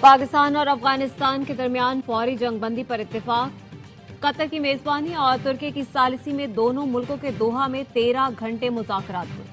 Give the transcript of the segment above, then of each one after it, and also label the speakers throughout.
Speaker 1: पाकिस्तान और अफगानिस्तान के दरमियान फौरी जंग बंदी पर इत्तेफाक। कतर की मेजबानी और तुर्की की सालिसी में दोनों मुल्कों के दोहा में 13 घंटे मुज़ाकरात हुए।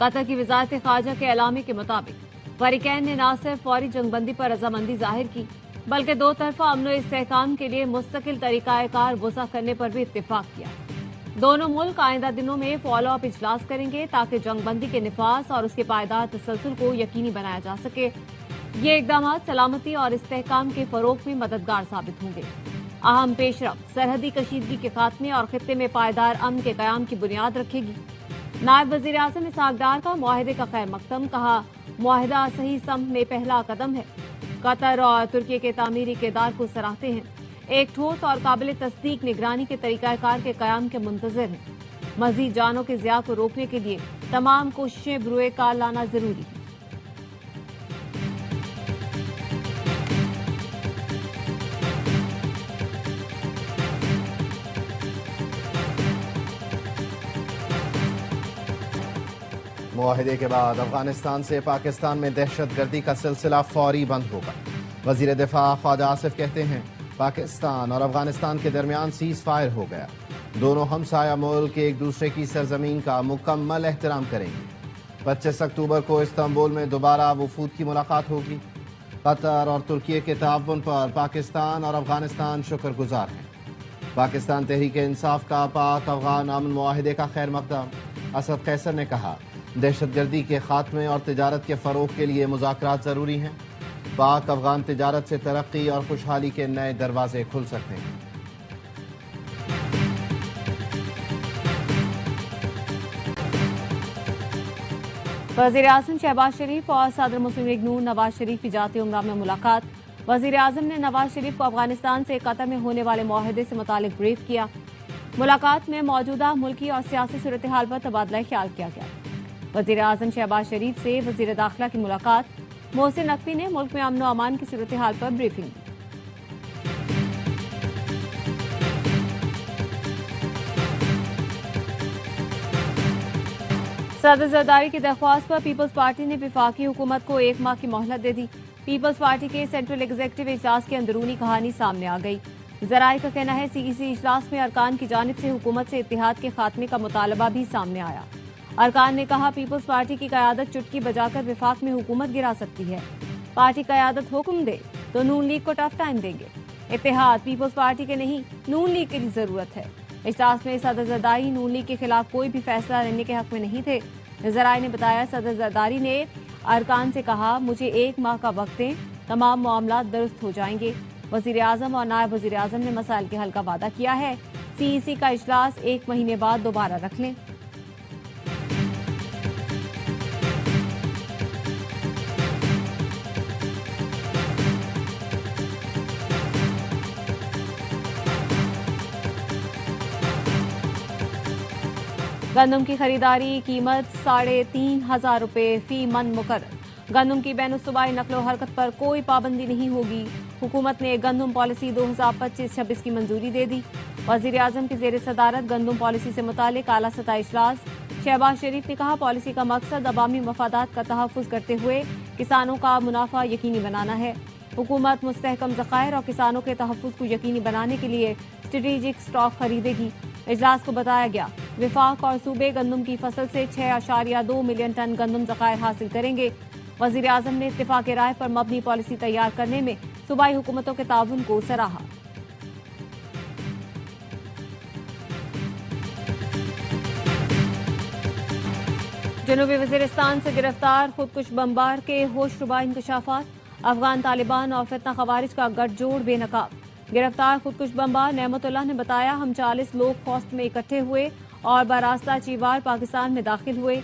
Speaker 1: कतर की वज़ारत ख़ारजा के एलामे के मुताबिक फरीकैन ने न सिर्फ फौरी जंग बंदी पर रजामंदी जाहिर की, बल्कि दो तरफा अमन व इस्तेहकाम के लिए मुस्तकिल तरीक़ाकार वज़ा करने पर भी इत्तेफाक किया। दोनों मुल्क आइंदा दिनों में फॉलो अप इजलास करेंगे ताकि जंग बंदी के निफाज और उसके पायदार तसलसल को यकीनी बनाया जा सके। ये इकदाम सलामती और इस्तेहकाम के फरोग में मददगार साबित होंगे। अहम पेशरफ्त सरहदी कशीदगी के खात्मे और खित्ते में पायदार अमन के क़याम की बुनियाद रखेगी। नायब वज़ीर आज़म इसहाक डार का मुआहदे का खैर मकदम, कहा मुआहदा सही समत में पहला कदम है। कतर और तुर्की के तामीरी किरदार को सराहते हैं, एक ठोस और काबिल तस्दीक निगरानी के तरीक़ाकार के क़याम के मुंतज़िर हैं। मज़ीद जानों के ज़िया को रोकने के लिए तमाम कोशिशें बरूए कार लाना ज़रूरी है।
Speaker 2: मुआहदे के बाद अफगानिस्तान से पाकिस्तान में दहशतगर्दी का सिलसिला फौरी बंद होगा। वज़ीर दिफा ख्वाजा आसिफ कहते हैं पाकिस्तान और अफगानिस्तान के दरमियान सीज फायर हो गया। दोनों हमसाया मुल्क एक दूसरे की सरजमीन का मुकम्मल एहतराम करेंगे। 25 अक्टूबर को इस्तांबुल में दोबारा वफूद की मुलाकात होगी। कतर और तुर्की के ताउन पर पाकिस्तान और अफगानिस्तान शुक्रगुजार हैं। पाकिस्तान तहरीक इंसाफ का पाक अफगान अमन मुआहदे का खैर मकदम। असद कैसर ने कहा दहशतगर्दी के खात्मे और तिजारत के फ़रोग के लिए मुज़ाकरात ज़रूरी हैं। पाक अफगान तिजारत से तरक्की और खुशहाली के नए दरवाजे खुल सकते हैं।
Speaker 1: वज़ीर आज़म शहबाज शरीफ और सदर मुस्लिम लीग नून नवाज शरीफ की जाती उमरा में मुलाकात। वज़ीर आज़म ने नवाज शरीफ को अफगानिस्तान से कतर में होने वाले मुआहदे से मुतालिक ब्रीफ किया। मुलाकात में मौजूदा मुल्की और सियासी सूरत हाल पर तबादला ख्याल किया गया। वज़ीर आज़म शहबाज शरीफ से वज़ीर दाखिला की मुलाकात। मोहसिन नकवी ने मुल्क में अमन व अमान की सूरत हाल पर ब्रीफिंग दी। सदर जरदारी की दरख्वास्त पर पीपल्स पार्टी ने वफाकी हुकूमत को 1 माह की मोहलत दे दी। पीपल्स पार्टी के सेंट्रल एग्जीक्यूटिव इजलास की अंदरूनी कहानी सामने आ गई। जराये का कहना है सीईसी इजलास में अरकान की जानिब से हुकूमत से इत्तेहाद के खात्मे का मुतालबा भी सामने आया। अरकान ने कहा पीपल्स पार्टी की क़यादत चुटकी बजाकर विफाक में हुकूमत गिरा सकती है। पार्टी क़यादत हुक्म दे तो नून लीग को टफ टाइम देंगे। इत्तेहाद पीपल्स पार्टी के नहीं, नून लीग की जरूरत है। इजलास में सदर जरदारी नून लीग के खिलाफ कोई भी फैसला लेने के हक में नहीं थे। ज़राए ने बताया सदर जरदारी ने अरकान से कहा मुझे 1 माह का वक्त दें, तमाम मामला दुरुस्त हो जाएंगे। वज़ीर आज़म और नायब वज़ीर आज़म ने मसाइल के हल का वादा किया है। सीईसी का इजलास 1 महीने बाद दोबारा रख लें। गंदम की खरीदारी कीमत 3,500 रुपये फी मन मुकर्रर। गंदम की बैनुसूबाई नकलो हरकत पर कोई पाबंदी नहीं होगी। हुकूमत ने गंदम पॉलिसी 2025-26 की मंजूरी दे दी। वज़ीर आज़म की ज़ेर सदारत गंदम पॉलिसी से मुतालिक आला सतह इजलास। शहबाज शरीफ ने कहा पॉलिसी का मकसद अवामी मफादात का तहफ़्फ़ुज़ करते हुए किसानों का मुनाफा यकीनी बनाना है। हुकूमत मुस्तहकम ज़खायर और किसानों के तहफ़्फ़ुज़ को यकीनी बनाने के लिए स्ट्रेटेजिक स्टॉक खरीदेगी। इजलास को बताया गया विफाक और सूबे गंदम की फसल से 6.2 मिलियन टन गंदम ज़खायर हासिल करेंगे। वज़ीर आज़म ने इत्तिफ़ाक़ राय पर मबनी पॉलिसी तैयार करने में सूबाई हुकूमतों के ताउन को सराहा। जनूबी वज़ीरिस्तान से गिरफ्तार खुदकुश बमबार के होशरुबा इंकशाफात। अफगान तालिबान और फितना खवारिज का गठजोड़ बेनकाब। गिरफ्तार खुदकुश बमबार नेमतुल्लाह ने बताया हम 40 लोग खोस्त में इकट्ठे हुए और बरास्ता चीवार पाकिस्तान में दाखिल हुए।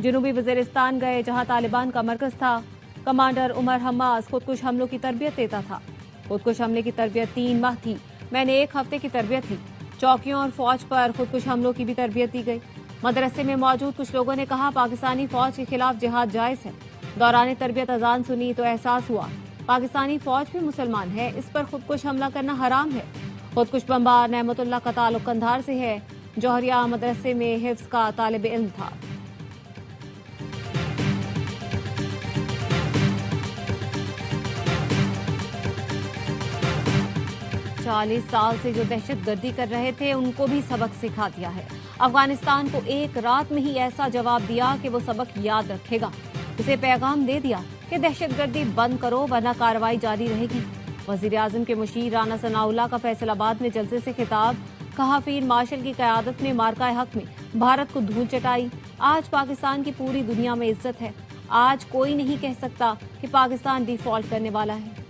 Speaker 1: जनूबी वज़ीरिस्तान गए जहां तालिबान का मरकज था। कमांडर उमर हम्मास खुदकुश हमलों की तरबियत देता था। खुदकुश हमले की तरबियत 3 माह थी। मैंने 1 हफ्ते की तरबियत ली। चौकियों और फौज पर खुदकुश हमलों की भी तरबियत दी गई। मदरसे में मौजूद कुछ लोगों ने कहा पाकिस्तानी फौज के खिलाफ जिहाद जायज़ है। दौरान तरबियत अजान सुनी तो एहसास हुआ पाकिस्तानी फौज भी मुसलमान है, इस पर खुदकुश हमला करना हराम है। खुदकुश बमबार नेमतुल्लाह का ताल्लुक कंधार से है। जौहरिया मदरसे में हिफ्ज़ का तालिब इल्म था। 40 साल से जो दहशत गर्दी कर रहे थे उनको भी सबक सिखा दिया है। अफगानिस्तान को एक रात में ही ऐसा जवाब दिया कि वो सबक याद रखेगा। उसे पैगाम दे दिया कि दहशत गर्दी बंद करो वरना कार्रवाई जारी रहेगी। वजीर आजम के मुशीर राना सनाउल्लाह का फैसलाबाद में जलसे से खिताब, कहा फील्ड मार्शल की क़यादत में मार्का हक में भारत को धूल चटाई। आज पाकिस्तान की पूरी दुनिया में इज्जत है। आज कोई नहीं कह सकता कि पाकिस्तान डिफॉल्ट करने वाला है।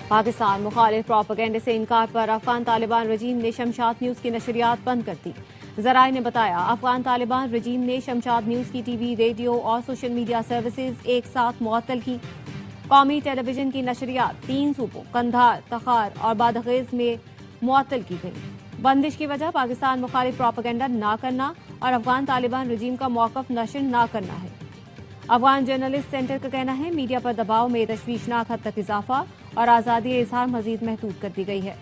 Speaker 1: पाकिस्तान मुखालिफ प्रोपेगेंडे से इनकार पर अफगान तालिबान रजीम ने शमशाद न्यूज की नशरियात बंद कर दी। जराए ने बताया, अफगान तालिबान रजीम ने शमशाद न्यूज की टीवी, रेडियो और सोशल मीडिया सर्विसेज एक साथ मुअत्तल की। कौमी टेलीविजन की नशरियात 3 सूबों कंधार, तखार और बादखेज में मुअत्तल की गई। बंदिश की वजह पाकिस्तान मुखालिफ प्रोपेगेंडा ना करना और अफगान तालिबान रजीम का मौक़िफ़ नशर ना करना है। अफगान जर्नलिस्ट सेंटर का कहना है, मीडिया पर दबाव में तशवीशनाक हद तक इजाफा और आज़ादी इज़हार मजीद महदूद कर दी गई है।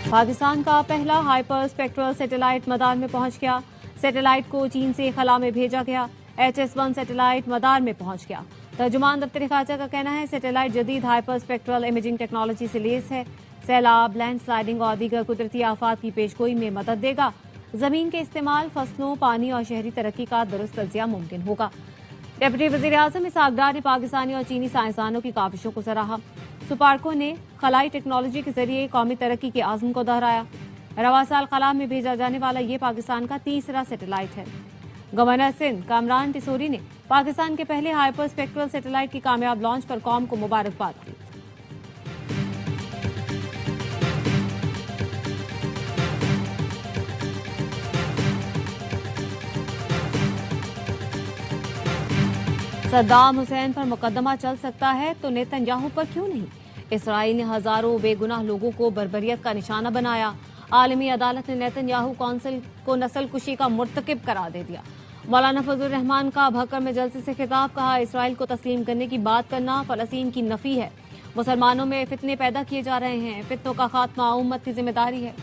Speaker 1: पाकिस्तान का पहला हाइपर स्पेक्ट्रल सैटेलाइट मदार में पहुंच गया। सैटेलाइट को चीन से खला में भेजा गया। HS-1 सैटेलाइट मदार में पहुंच गया। तर्जुमान दफ्तर खारजा का कहना है, सैटेलाइट जदीद हाइपर स्पेक्ट्रल इमेजिंग टेक्नोलॉजी से लेस है। सैलाब, लैंड स्लाइडिंग और दीगर कुदरती आफात की पेशगोई में मदद देगा। जमीन के इस्तेमाल, फसलों, पानी और शहरी तरक्की का दुरुस्त तज्जिया मुमकिन होगा। डिप्टी वज़ीर आज़म इसहाक डार ने पाकिस्तानी और चीनी साइंसदानों की काविशों को सराहा। सुपार्को ने खलाई टेक्नोलॉजी के जरिए कौमी तरक्की के आज़म को दोहराया। रवा साल खला में भेजा जाने वाला ये पाकिस्तान का तीसरा सैटेलाइट है। गवर्नर सिंध कामरान टिसोरी ने पाकिस्तान के पहले हाइपर स्पेक्ट्रल सैटेलाइट की कामयाब लॉन्च पर कौम को मुबारकबाद दी। सद्दाम हुसैन पर मुकदमा चल सकता है तो नेतन्याहू पर क्यों नहीं? इसराइल ने हजारों बेगुनाह लोगों को बर्बरियत का निशाना बनाया। आलमी अदालत ने नेतन्याहू कौंसिल को नस्ल कुशी का मुर्तकिब करार दे दिया। मौलाना फजलुर रहमान का भक्कर में जलसे से खिताब, कहा इसराइल को तस्लीम करने की बात करना फलस्तीन की नफी है। मुसलमानों में फितने पैदा किए जा रहे हैं। फितनों का खात्मा उम्मत की जिम्मेदारी है।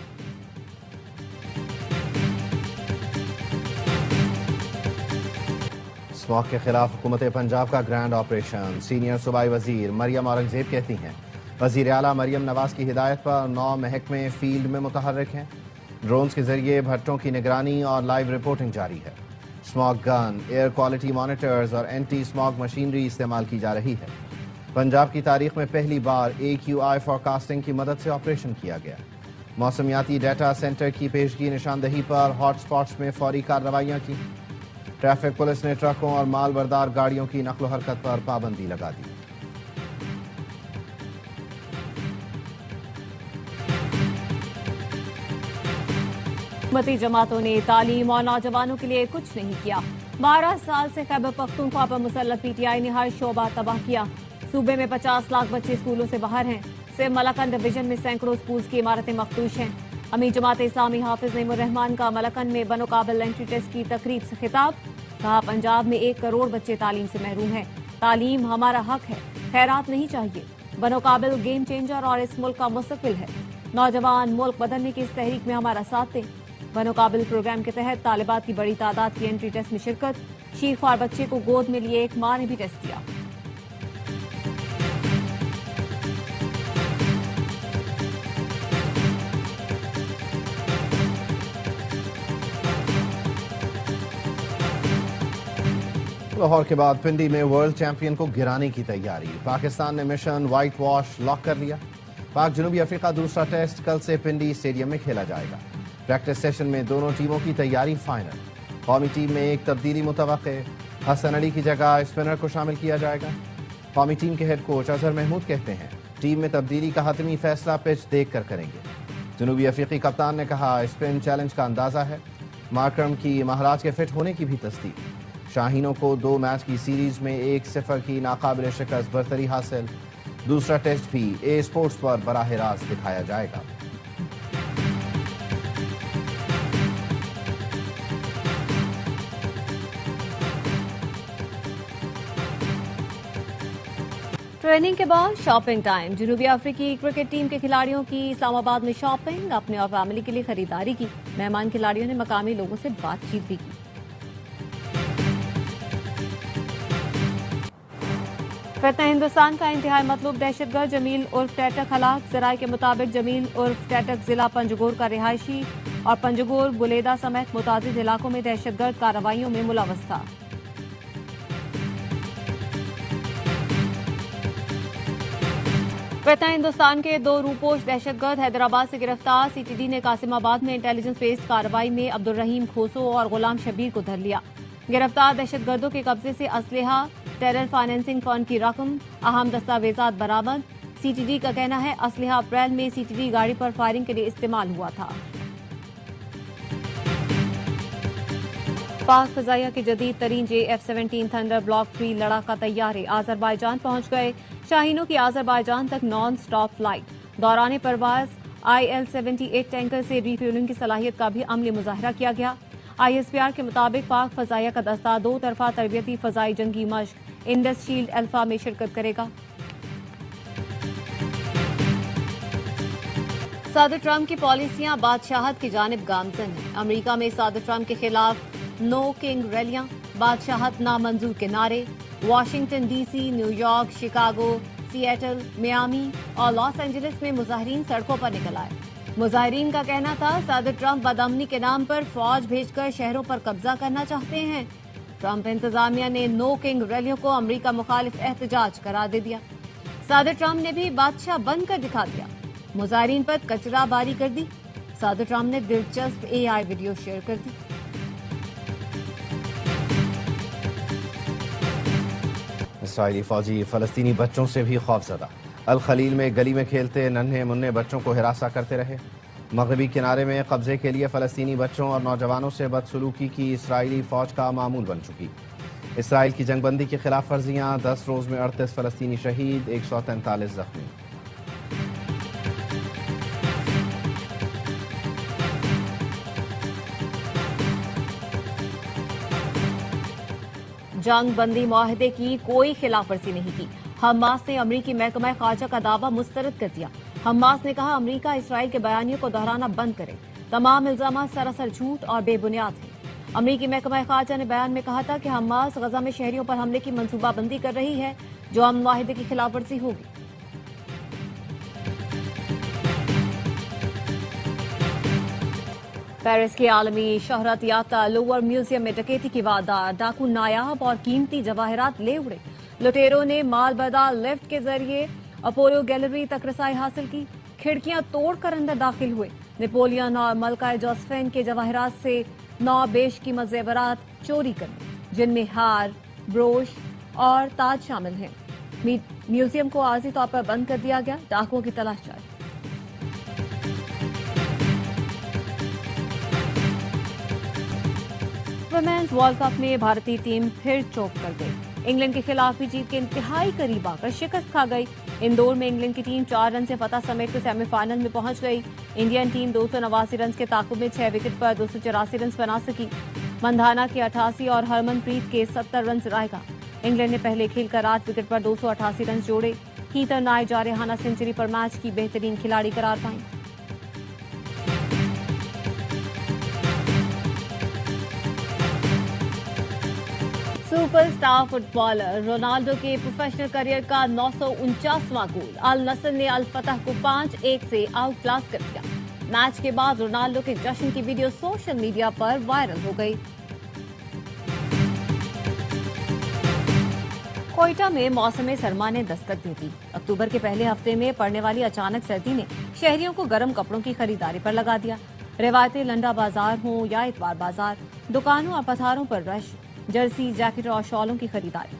Speaker 2: स्मॉग के खिलाफ हुकूमत पंजाब का ग्रैंड ऑपरेशन। सीनियर सूबाई वजीर मरियम औरंगजेब कहती हैं, वजीर आला मरियम नवाज की हिदायत पर 9 महकमे फील्ड में मुतहर्रिक हैं। ड्रोन्स के जरिए भट्टों की निगरानी और लाइव रिपोर्टिंग जारी है। Smog gun, air quality monitors और एंटी स्मॉग मशीनरी इस्तेमाल की जा रही है। पंजाब की तारीख में पहली बार AQI फोरकास्टिंग की मदद से ऑपरेशन किया गया। मौसमियाती डाटा सेंटर की पेशगी निशानदही पर हॉट स्पॉट्स में फौरी कार्रवाइयाँ की। ट्रैफिक पुलिस ने ट्रकों और माल बरदार गाड़ियों की नकलो हरकत पर पाबंदी लगा दी।
Speaker 1: हुकूमती जमातों ने तालीम और नौजवानों के लिए कुछ नहीं किया। 12 साल से खैबर पख्तूनख्वा पर मुसल्लत PTI ने हर शोबा तबाह किया। सूबे में 50 लाख बच्चे स्कूलों से बाहर हैं। सिर्फ मलकन डिवीजन में सैकड़ों स्कूल्स की इमारतें मखदूश हैं। अमीर जमात इस्लामी हाफिज नईमुर रहमान का मलकन में बनोकाबिल एंट्री टेस्ट की तकरीब से खिताब, कहा पंजाब में 1 करोड़ बच्चे तालीम से महरूम हैं। तालीम हमारा हक है, खैरात नहीं चाहिए। बनोकाबिल गेम चेंजर और इस मुल्क का मुस्तकबिल है। नौजवान मुल्क बदलने की इस तहरीक में हमारा साथ दें। बनोकाबिल प्रोग्राम के तहत तालिबात की बड़ी तादाद की एंट्री टेस्ट में शिरकत। शीखवार बच्चे को गोद में लिए एक मां ने भी टेस्ट दिया।
Speaker 2: लाहौर के बाद पिंडी में वर्ल्ड चैंपियन को गिराने की तैयारी। पाकिस्तान ने मिशन व्हाइट वॉश लॉक कर लिया। पाक जनूबी अफ्रीका दूसरा टेस्ट कल से पिंडी स्टेडियम में खेला जाएगा। प्रैक्टिस सेशन में दोनों टीमों की तैयारी फाइनल। कौमी टीम में एक तब्दीली मुतवक्के, हसन अली की जगह स्पिनर को शामिल किया जाएगा। कौमी टीम के हेड कोच अजहर महमूद कहते हैं, टीम में तब्दीली का हतमी फैसला पिच देख कर करेंगे। जनूबी अफ्रीकी कप्तान ने कहा, स्पिन चैलेंज का अंदाजा है। मार्करम की महाराज के फिट होने की भी तस्दीक। शाहीनों को 2 मैच की सीरीज में 1-0 की नाकाबिल शिकस्त बरतरी हासिल। दूसरा टेस्ट भी ए स्पोर्ट्स पर बराह रास्त दिखाया जाएगा।
Speaker 1: ٹریننگ کے بعد شاپنگ ٹائم. جنوبی افریقی کرکٹ ٹیم کے کھلاڑیوں کی اسلام آباد میں شاپنگ. اپنے اور فیملی کے لیے خریداری کی. مہمان کھلاڑیوں نے مقامی لوگوں سے بات چیت بھی کی. فتنہ ہندوستان کا انتہائی مطلوب دہشت گرد جمیل عرف ٹیٹک ہلاک. ذرائع کے مطابق جمیل عرف ٹیٹک ضلع پنجگور کا رہائشی اور پنجگور بلیدہ سمیت متعدد علاقوں میں دہشت گرد کارروائیوں میں ملوث تھا. فتنہ ہندوستان کے 2 روپوش دہشت گرد حیدرآباد سے گرفتار. سی ٹی ڈی نے قاسم آباد میں انٹیلیجنس بیسڈ کارروائی میں عبدالرحیم کھوسو اور غلام شبیر کو دھر لیا. گرفتار دہشت گردوں کے قبضے سے اسلحہ، ٹیرر فائنینسنگ فنڈ کی رقم، اہم دستاویزات برآمد. سی ٹی ڈی کا کہنا ہے اسلحہ اپریل میں سی ٹی ڈی گاڑی پر فائرنگ کے لیے استعمال ہوا تھا. پاک فضائیہ کے جدید ترین JF-17 تھنڈر بلاک 3 لڑاکا طیارے آذربائیجان پہنچ گئے. شاہینوں کی آذربائیجان تک نان سٹاپ فلائٹ. دوران پرواز IL-78 ٹینکر سے ری فیولنگ کی صلاحیت کا بھی عملی مظاہرہ کیا گیا. ISPR کے مطابق پاک فضائیہ کا دستہ 2 طرفہ تربیتی فضائی جنگی مشق انڈس شیلڈ الفا میں شرکت کرے گا. صدر ٹرمپ کی پالیسیاں بادشاہت کی جانب گامزن ہیں. امریکہ میں صدر ٹرمپ کے خلاف نو کنگ ریلیاں، بادشاہت نامنظور کے نعرے. Washington D C, New York, Chicago, Seattle, Miami اور لاس اینجلس میں مظاہرین سڑکوں پر نکل آئے. مظاہرین کا کہنا تھا صدر ٹرمپ بدامنی کے نام پر فوج بھیج کر شہروں پر قبضہ کرنا چاہتے ہیں. ٹرمپ انتظامیہ نے نو کنگ ریلیوں کو امریکہ مخالف احتجاج قرار دے دیا. صدر ٹرمپ نے بھی بادشاہ بن کر دکھا دیا. مظاہرین پر کچرا باری کر دی. صدر ٹرمپ نے دلچسپ AI ویڈیو شیئر کر دی.
Speaker 2: اسرائیلی فوجی فلسطینی بچوں سے بھی خوفزدہ. الخلیل میں گلی میں کھیلتے ننھے منھے بچوں کو ہراساں کرتے رہے. مغربی کنارے میں قبضے کے لیے فلسطینی بچوں اور نوجوانوں سے بدسلوکی کی اسرائیلی فوج کا معمول بن چکی. اسرائیل کی جنگ بندی کی خلاف ورزیاں، 10 روز میں 38 فلسطینی شہید، 143 زخمی.
Speaker 1: جنگ بندی معاہدے کی کوئی خلاف ورزی نہیں کی. حماس نے امریکی محکمہ خارجہ کا دعویٰ مسترد کر دیا. حماس نے کہا امریکہ اسرائیل کے بیانیوں کو دہرانا بند کرے. تمام الزامات سراسر جھوٹ اور بے بنیاد ہیں. امریکی محکمہ خارجہ نے بیان میں کہا تھا کہ حماس غزہ میں شہریوں پر حملے کی منصوبہ بندی کر رہی ہے جو امن معاہدے کی خلاف ورزی ہوگی. پیرس کے عالمی شہرت یافتہ لوور میوزیم میں ڈکیتی کی واردات. ڈاکو نایاب اور قیمتی جواہرات لے اڑے. لٹیروں نے مال بردار لفٹ کے ذریعے اپولو گیلری تک رسائی حاصل کی. کھڑکیاں توڑ کر اندر داخل ہوئے. نیپولین اور ملکہ جوزفین کے جواہرات سے 9 بیش قیمت زیورات چوری کرنے، جن میں ہار، بروش اور تاج شامل ہیں. میوزیم کو عارضی طور پر بند کر دیا گیا. ڈاکوؤں کی تلاش جاری. ویمنز ورلڈ کپ میں بھارتی ٹیم پھر چوک کر گئی. انگلینڈ کے خلاف بھی جیت کے انتہائی قریب آ کر شکست کھا گئی. اندور میں انگلینڈ کی ٹیم 4 رن سے فتح سمیت سیمی فائنل میں پہنچ گئی. انڈین ٹیم 289 رنز کے تعاقب میں 6 وکٹ پر 284 رنز بنا سکی. مندھانا کے 88 اور ہرمن پریت کے 70 رنز رائے گا. انگلینڈ نے پہلے کھیل کر 8 وکٹ پر 288 رنز جوڑے. ہیتر نائٹ جارحانہ سنچری پر میچ کی بہترین کھلاڑی قرار پائیں. Super star footballer Ronaldo کے پروفیشنل کیریئر کا 949واں گول. النصر نے الفتح کو 5-1 سے آؤٹ کلاس کر دیا. میچ کے بعد رونالڈو کے جشن کی ویڈیو سوشل میڈیا پر وائرل ہو گئی. کوئٹہ میں موسم سرما نے دستک دی تھی. اکتوبر کے پہلے ہفتے میں پڑنے والی اچانک سردی نے شہریوں کو گرم کپڑوں کی خریداری پر لگا دیا. روایتی لنڈا بازار ہوں یا اتوار بازار، دکانوں اور پتھاروں پر رش. جرسی، جیکٹ اور شالوں کی خریداری.